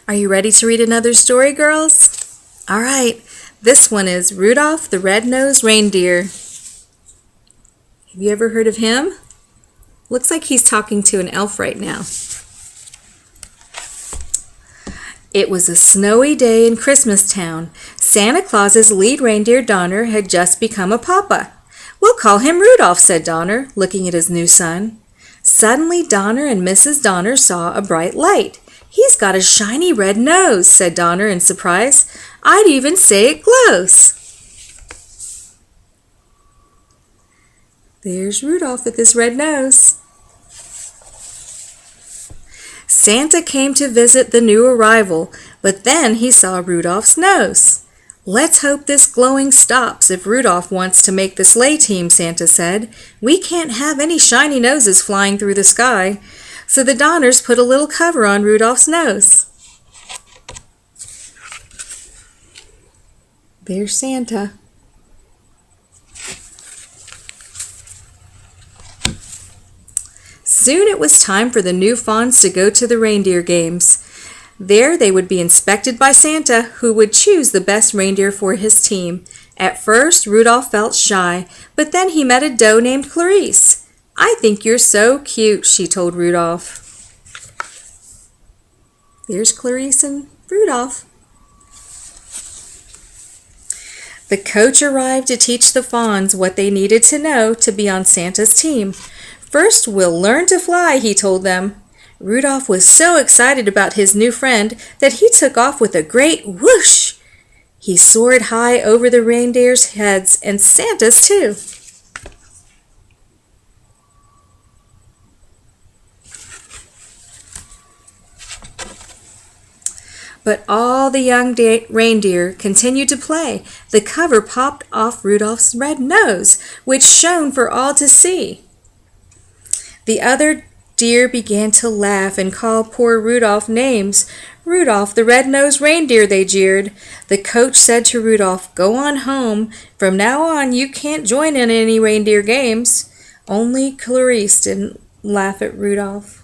Are you ready to read another story, girls? All right, this one is Rudolph the Red-Nosed Reindeer. Have you ever heard of him? Looks like he's talking to an elf right now. It was a snowy day in Christmas Town. Santa Claus's lead reindeer, Donner, had just become a papa. "We'll call him Rudolph," said Donner, looking at his new son. Suddenly, Donner and Mrs. Donner saw a bright light. "He's got a shiny red nose," said Donner in surprise. "I'd even say it glows." There's Rudolph with his red nose. Santa came to visit the new arrival, but then he saw Rudolph's nose. "Let's hope this glowing stops if Rudolph wants to make the sleigh team," Santa said. "We can't have any shiny noses flying through the sky." So the Donners put a little cover on Rudolph's nose. There's Santa. Soon it was time for the new fawns to go to the reindeer games. There they would be inspected by Santa, who would choose the best reindeer for his team. At first, Rudolph felt shy, but then he met a doe named Clarice. "I think you're so cute," she told Rudolph. There's Clarice and Rudolph. The coach arrived to teach the fawns what they needed to know to be on Santa's team. "First, we'll learn to fly," he told them. Rudolph was so excited about his new friend that he took off with a great whoosh. He soared high over the reindeers' heads and Santa's too. But all the young reindeer continued to play. The cover popped off Rudolph's red nose, which shone for all to see. The other deer began to laugh and call poor Rudolph names. "Rudolph the red-nosed reindeer," they jeered. The coach said to Rudolph, "Go on home. From now on, you can't join in any reindeer games." Only Clarice didn't laugh at Rudolph.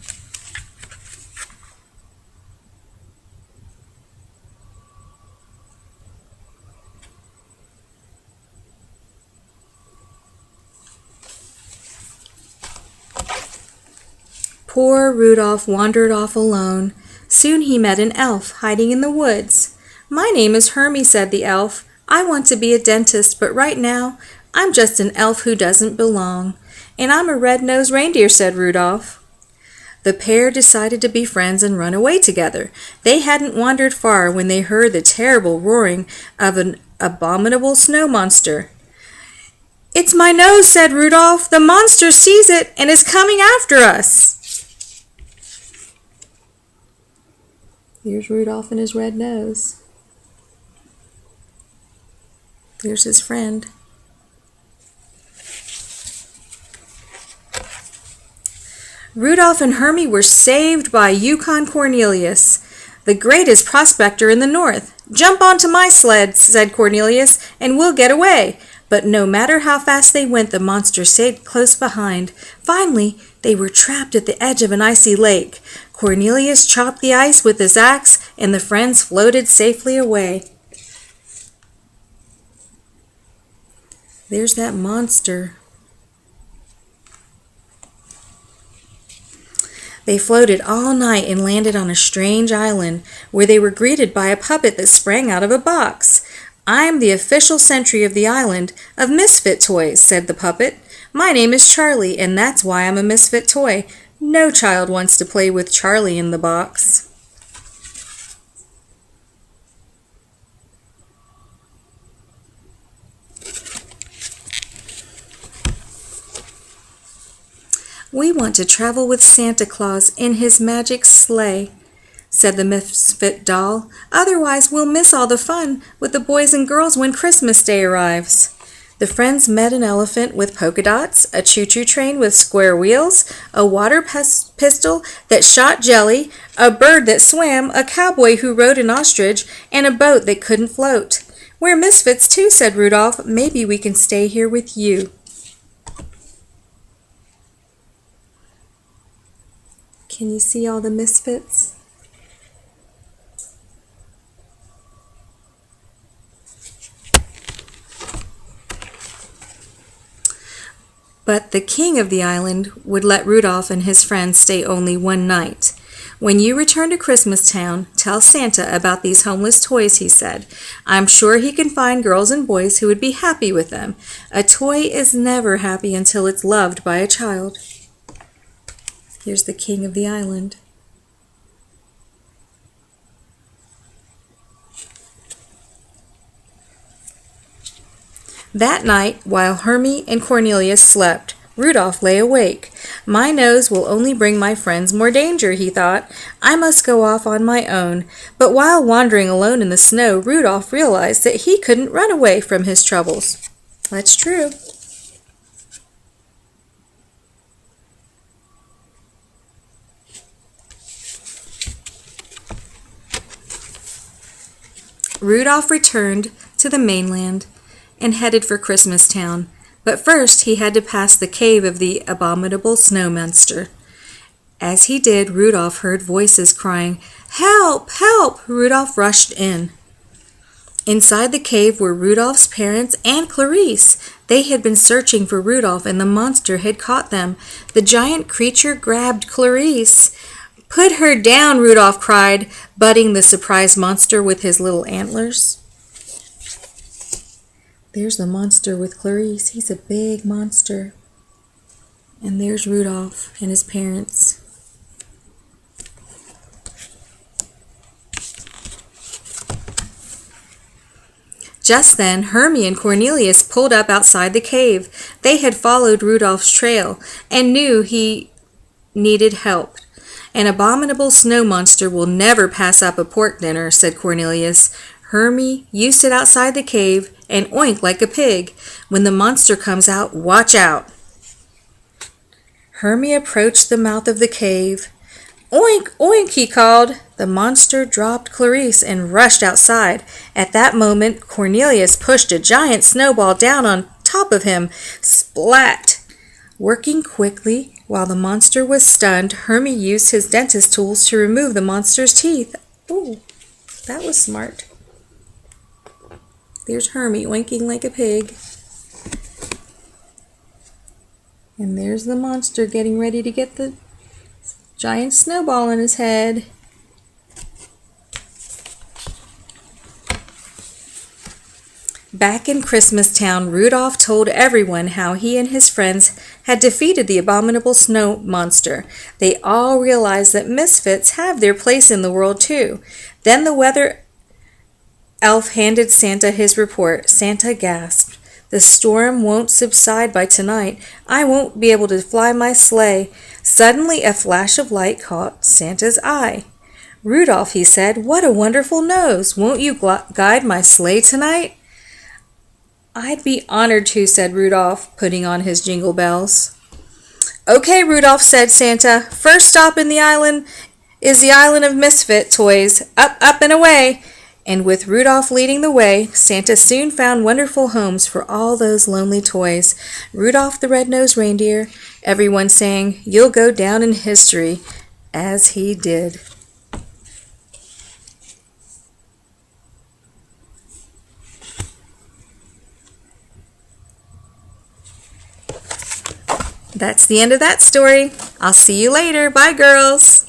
Poor Rudolph wandered off alone. Soon he met an elf hiding in the woods. "My name is Hermie," said the elf. "I want to be a dentist, but right now I'm just an elf who doesn't belong." "And I'm a red-nosed reindeer," said Rudolph. The pair decided to be friends and run away together. They hadn't wandered far when they heard the terrible roaring of an abominable snow monster. "It's my nose," said Rudolph. "The monster sees it and is coming after us." Here's Rudolph and his red nose. There's his friend. Rudolph and Hermie were saved by Yukon Cornelius, the greatest prospector in the north. "Jump onto my sled," said Cornelius, "and we'll get away." But no matter how fast they went, the monster stayed close behind. Finally, they were trapped at the edge of an icy lake. Cornelius chopped the ice with his axe, and the friends floated safely away. There's that monster. They floated all night and landed on a strange island, where they were greeted by a puppet that sprang out of a box. "I'm the official sentry of the island of misfit toys," said the puppet. "My name is Charlie, and that's why I'm a misfit toy. No child wants to play with Charlie in the box." "We want to travel with Santa Claus in his magic sleigh," said the misfit doll. "Otherwise, we'll miss all the fun with the boys and girls when Christmas Day arrives." The friends met an elephant with polka dots, a choo-choo train with square wheels, a water pistol that shot jelly, a bird that swam, a cowboy who rode an ostrich, and a boat that couldn't float. "We're misfits too," said Rudolph. "Maybe we can stay here with you." Can you see all the misfits? But the king of the island would let Rudolph and his friends stay only one night. When you return to Christmas Town, tell Santa about these homeless toys, he said. I'm sure he can find girls and boys who would be happy with them. A toy is never happy until it's loved by a child. Here's the king of the island. That night, while Hermie and Cornelius slept, Rudolph lay awake. My nose will only bring my friends more danger, he thought. I must go off on my own. But while wandering alone in the snow, Rudolph realized that he couldn't run away from his troubles. That's true. Rudolph returned to the mainland and headed for Christmas Town. But first he had to pass the cave of the abominable snow monster. As he did, Rudolph heard voices crying, "Help! Help!" Rudolph rushed in. Inside the cave were Rudolph's parents and Clarice. They had been searching for Rudolph, and the monster had caught them. The giant creature grabbed Clarice. "Put her down!" Rudolph cried, butting the surprised monster with his little antlers. There's the monster with Clarice. He's a big monster. And there's Rudolph and his parents. Just then, Hermie and Cornelius pulled up outside the cave. They had followed Rudolph's trail and knew he needed help. An abominable snow monster will never pass up a pork dinner, said Cornelius. Hermie, you sit outside the cave and oink like a pig. When the monster comes out, watch out. Hermie approached the mouth of the cave. Oink, oink, he called. The monster dropped Clarice and rushed outside. At that moment, Cornelius pushed a giant snowball down on top of him. Splat! Working quickly, while the monster was stunned, Hermie used his dentist tools to remove the monster's teeth. Ooh, that was smart. There's Hermie oinking like a pig. And there's the monster getting ready to get the giant snowball in his head. Back in Christmas Town, Rudolph told everyone how he and his friends had defeated the abominable snow monster. They all realized that misfits have their place in the world too. Then the weather elf handed Santa his report. Santa gasped. The storm won't subside by tonight. I won't be able to fly my sleigh. Suddenly a flash of light caught Santa's eye. Rudolph, he said, what a wonderful nose. Won't you guide my sleigh tonight? I'd be honored to, said Rudolph, putting on his jingle bells. Okay, Rudolph, said Santa. First stop in the island is the island of misfit toys. Up, up, and away. And with Rudolph leading the way, Santa soon found wonderful homes for all those lonely toys. Rudolph the Red-Nosed Reindeer, everyone saying, you'll go down in history, as he did. That's the end of that story. I'll see you later. Bye, girls.